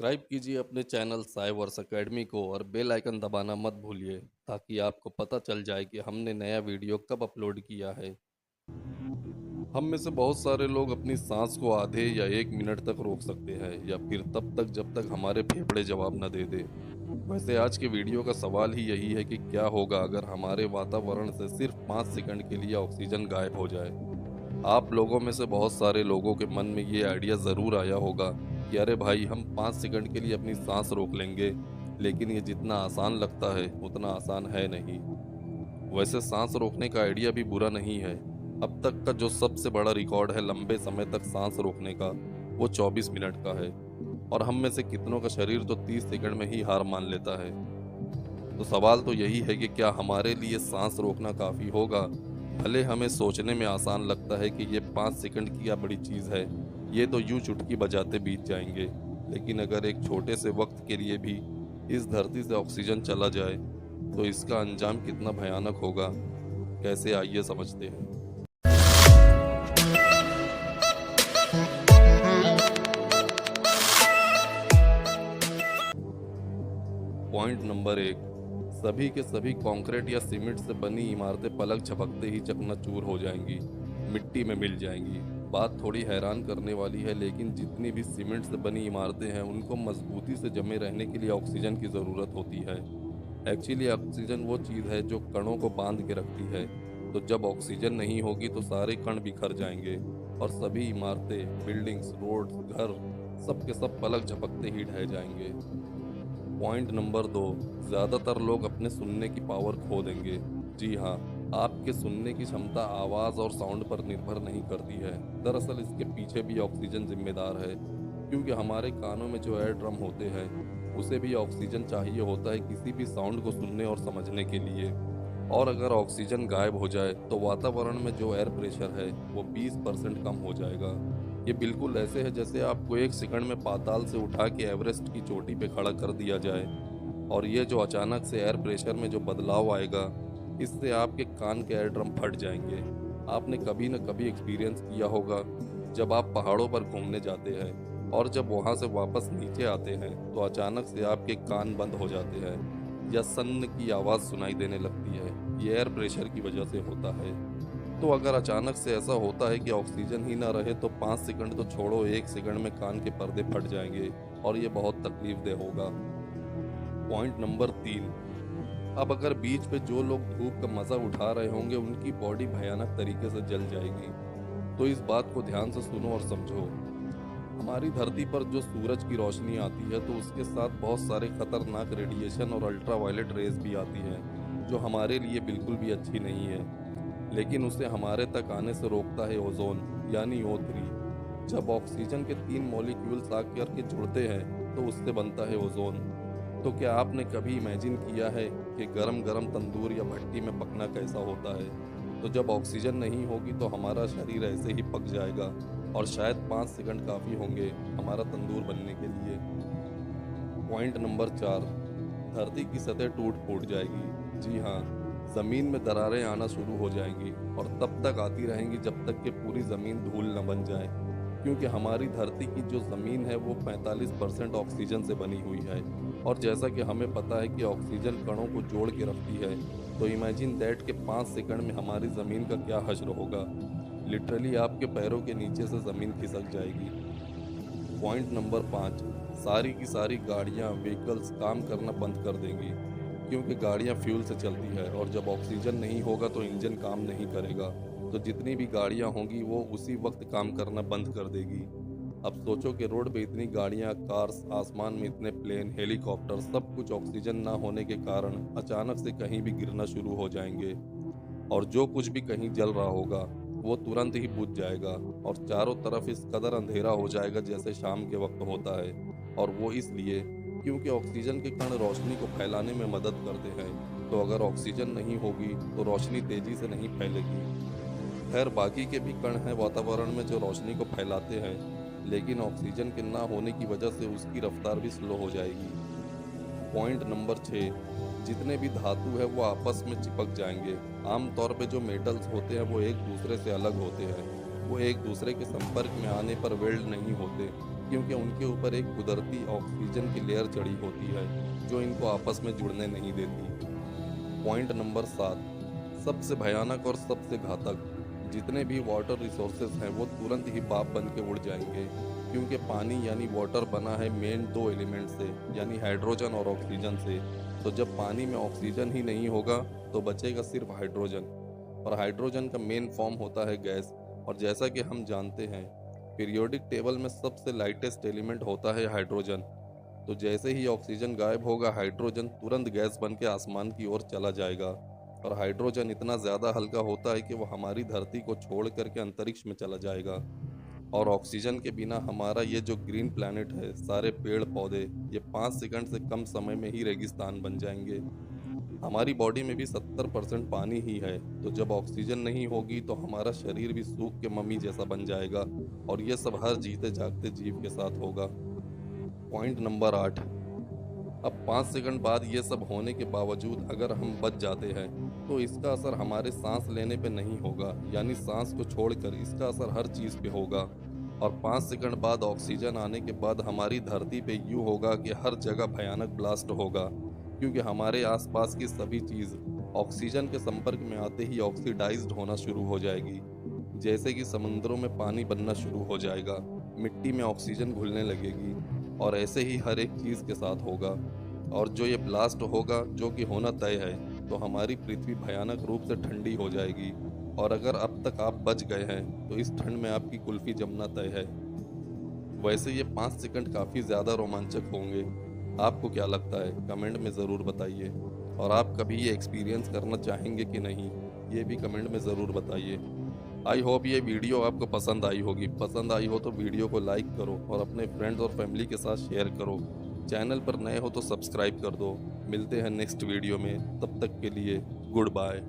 Subscribe कीजिए अपने channel Sai verse academy को और बेल आइकन दबाना मत भूलिए ताकि आपको पता चल जाए कि हमने नया वीडियो कब अपलोड किया है। हम में से बहुत सारे लोग अपनी सांस को आधे या 1 मिनट तक रोक सकते हैं या फिर तब तक जब तक हमारे फेफड़े जवाब न दे दे। वैसे आज के वीडियो का सवाल ही यही है कि क्या होगा अगर हमारे वातावरण से सिर्फ 5 सेकंड के लिए ऑक्सीजन गायब हो जाए। आप लोगों में से बहुत सारे लोगों के मन में ये आइडिया ज़रूर आया होगा कि अरे भाई हम 5 सेकंड के लिए अपनी सांस रोक लेंगे, लेकिन ये जितना आसान लगता है उतना आसान है नहीं। वैसे सांस रोकने का आइडिया भी बुरा नहीं है। अब तक का जो सबसे बड़ा रिकॉर्ड है लंबे समय तक सांस रोकने का, वो 24 मिनट का है। और हम में से कितनों का शरीर तो 30 सेकंड में ही हार मान लेता है। तो सवाल तो यही है कि क्या हमारे लिए सांस रोकना काफ़ी होगा? भले हमें सोचने में आसान लगता है कि ये 5 सेकंड की क्या बड़ी चीज़ है, ये तो यूं चुटकी बजाते बीत जाएंगे। लेकिन अगर एक छोटे से वक्त के लिए भी इस धरती से ऑक्सीजन चला जाए तो इसका अंजाम कितना भयानक होगा, कैसे आइए समझते हैं। पॉइंट नंबर 1, सभी के सभी कंक्रीट या सीमेंट से बनी इमारतें पलक झपकते ही चकनाचूर हो जाएंगी, मिट्टी में मिल जाएंगी। बात थोड़ी हैरान करने वाली है, लेकिन जितनी भी सीमेंट से बनी इमारतें हैं उनको मजबूती से जमे रहने के लिए ऑक्सीजन की ज़रूरत होती है। एक्चुअली ऑक्सीजन वो चीज़ है जो कणों को बांध के रखती है। तो जब ऑक्सीजन नहीं होगी तो सारे कण बिखर जाएंगे और सभी इमारतें, बिल्डिंग्स, रोड्स, घर सब के सब पलक झपकते ही ढह जाएंगे। पॉइंट नंबर 2, ज़्यादातर लोग अपने सुनने की पावर खो देंगे। जी हाँ, आपके सुनने की क्षमता आवाज़ और साउंड पर निर्भर नहीं करती है। दरअसल इसके पीछे भी ऑक्सीजन जिम्मेदार है, क्योंकि हमारे कानों में जो एयर ड्रम होते हैं उसे भी ऑक्सीजन चाहिए होता है किसी भी साउंड को सुनने और समझने के लिए। और अगर ऑक्सीजन गायब हो जाए तो वातावरण में जो एयर प्रेशर है वो 20% कम हो जाएगा। ये बिल्कुल ऐसे है जैसे आपको 1 सेकंड में पाताल से उठा के एवरेस्ट की चोटी पे खड़ा कर दिया जाए। और ये जो अचानक से एयर प्रेशर में जो बदलाव आएगा, इससे आपके कान के एयर ड्रम फट जाएंगे। आपने कभी न कभी एक्सपीरियंस किया होगा जब आप पहाड़ों पर घूमने जाते हैं और जब वहाँ से वापस नीचे आते हैं तो अचानक से आपके कान बंद हो जाते हैं या सन्न की आवाज़ सुनाई देने लगती है। ये एयर प्रेशर की वजह से होता है। तो अगर अचानक से ऐसा होता है कि ऑक्सीजन ही ना रहे तो 5 सेकंड तो छोड़ो, 1 सेकंड में कान के पर्दे फट जाएंगे और ये बहुत तकलीफ दे होगा। पॉइंट नंबर 3, अब अगर बीच पे जो लोग धूप का मज़ा उठा रहे होंगे उनकी बॉडी भयानक तरीके से जल जाएगी। तो इस बात को ध्यान से सुनो और समझो। हमारी धरती पर जो सूरज की रोशनी आती है तो उसके साथ बहुत सारे खतरनाक रेडिएशन और अल्ट्रावायलेट रेज भी आती हैं, जो हमारे लिए बिल्कुल भी अच्छी नहीं है। लेकिन उसे हमारे तक आने से रोकता है ओजोन, यानी O3। जब ऑक्सीजन के 3 मॉलिक्यूल्स आकर के जुड़ते हैं तो उससे बनता है ओजोन। तो क्या आपने कभी इमेजिन किया है कि गरम गरम तंदूर या भट्टी में पकना कैसा होता है? तो जब ऑक्सीजन नहीं होगी तो हमारा शरीर ऐसे ही पक जाएगा और शायद 5 सेकंड काफ़ी होंगे हमारा तंदूर बनने के लिए। पॉइंट नंबर 4, धरती की सतह टूट फूट जाएगी। जी हाँ, ज़मीन में दरारें आना शुरू हो जाएंगी और तब तक आती रहेंगी जब तक कि पूरी ज़मीन धूल न बन जाए, क्योंकि हमारी धरती की जो ज़मीन है वो 45% ऑक्सीजन से बनी हुई है। और जैसा कि हमें पता है कि ऑक्सीजन कणों को जोड़ के रखती है, तो इमेजिन दैट के 5 सेकंड में हमारी ज़मीन का क्या हश्र होगा। लिटरली आपके पैरों के नीचे से ज़मीन खिसक जाएगी। पॉइंट नंबर 5, सारी की सारी गाड़ियाँ, व्हीकल्स काम करना बंद कर देंगी, क्योंकि गाड़ियाँ फ्यूल से चलती है और जब ऑक्सीजन नहीं होगा तो इंजन काम नहीं करेगा। तो जितनी भी गाड़ियाँ होंगी वो उसी वक्त काम करना बंद कर देगी। अब सोचो कि रोड पे इतनी गाड़ियाँ, कार्स, आसमान में इतने प्लेन, हेलीकॉप्टर, सब कुछ ऑक्सीजन ना होने के कारण अचानक से कहीं भी गिरना शुरू हो जाएंगे। और जो कुछ भी कहीं जल रहा होगा वो तुरंत ही बुझ जाएगा और चारों तरफ इस कदर अंधेरा हो जाएगा जैसे शाम के वक्त होता है। और वो इसलिए क्योंकि ऑक्सीजन के कण रोशनी को फैलाने में मदद करते हैं। तो अगर ऑक्सीजन नहीं होगी तो रोशनी तेजी से नहीं फैलेगी। खैर, बाकी के भी कण हैं वातावरण में जो रोशनी को फैलाते हैं, लेकिन ऑक्सीजन के ना होने की वजह से उसकी रफ्तार भी स्लो हो जाएगी। पॉइंट नंबर 6, जितने भी धातु है वो आपस में चिपक जाएंगे। आमतौर पे जो मेटल्स होते हैं वो एक दूसरे से अलग होते हैं, वो एक दूसरे के संपर्क में आने पर वेल्ड नहीं होते। क्योंकि उनके ऊपर एक कुदरती ऑक्सीजन की लेयर चढ़ी होती है जो इनको आपस में जुड़ने नहीं देती। पॉइंट नंबर 7, सबसे भयानक और सबसे घातक, जितने भी वाटर रिसोर्सेज हैं वो तुरंत ही पाप बन के उड़ जाएंगे, क्योंकि पानी यानी वाटर बना है मेन दो एलिमेंट से, यानी हाइड्रोजन और ऑक्सीजन से। तो जब पानी में ऑक्सीजन ही नहीं होगा तो बचेगा सिर्फ हाइड्रोजन, और हाइड्रोजन का मेन फॉर्म होता है गैस। और जैसा कि हम जानते हैं, पीरियोडिक टेबल में सबसे लाइटेस्ट एलिमेंट होता है हाइड्रोजन। तो जैसे ही ऑक्सीजन गायब होगा, हाइड्रोजन तुरंत गैस बन के आसमान की ओर चला जाएगा। और हाइड्रोजन इतना ज़्यादा हल्का होता है कि वो हमारी धरती को छोड़ करके अंतरिक्ष में चला जाएगा। और ऑक्सीजन के बिना हमारा ये जो ग्रीन प्लैनेट है, सारे पेड़ पौधे, ये 5 सेकंड से कम समय में ही रेगिस्तान बन जाएंगे। हमारी बॉडी में भी 70% पानी ही है, तो जब ऑक्सीजन नहीं होगी तो हमारा शरीर भी सूख के मम्मी जैसा बन जाएगा। और ये सब हर जीते जागते जीव के साथ होगा। पॉइंट नंबर 8, अब 5 सेकंड बाद ये सब होने के बावजूद अगर हम बच जाते हैं तो इसका असर हमारे सांस लेने पे नहीं होगा, यानी सांस को छोड़कर इसका असर हर चीज़ पे होगा। और 5 सेकंड बाद ऑक्सीजन आने के बाद हमारी धरती पे यूँ होगा कि हर जगह भयानक ब्लास्ट होगा, क्योंकि हमारे आसपास की सभी चीज़ ऑक्सीजन के संपर्क में आते ही ऑक्सीडाइज्ड होना शुरू हो जाएगी। जैसे कि समुद्रों में पानी बनना शुरू हो जाएगा, मिट्टी में ऑक्सीजन घुलने लगेगी, और ऐसे ही हर एक चीज़ के साथ होगा। और जो ये ब्लास्ट होगा, जो कि होना तय है, तो हमारी पृथ्वी भयानक रूप से ठंडी हो जाएगी। और अगर अब तक आप बच गए हैं तो इस ठंड में आपकी कुल्फ़ी जमना तय है। वैसे ये 5 सेकंड काफ़ी ज़्यादा रोमांचक होंगे। आपको क्या लगता है, कमेंट में ज़रूर बताइए। और आप कभी ये एक्सपीरियंस करना चाहेंगे कि नहीं, ये भी कमेंट में ज़रूर बताइए। आई होप ये वीडियो आपको पसंद आई होगी। पसंद आई हो तो वीडियो को लाइक करो और अपने फ्रेंड्स और फैमिली के साथ शेयर करो। चैनल पर नए हो तो सब्सक्राइब कर दो। मिलते हैं नेक्स्ट वीडियो में, तब तक के लिए गुड बाय।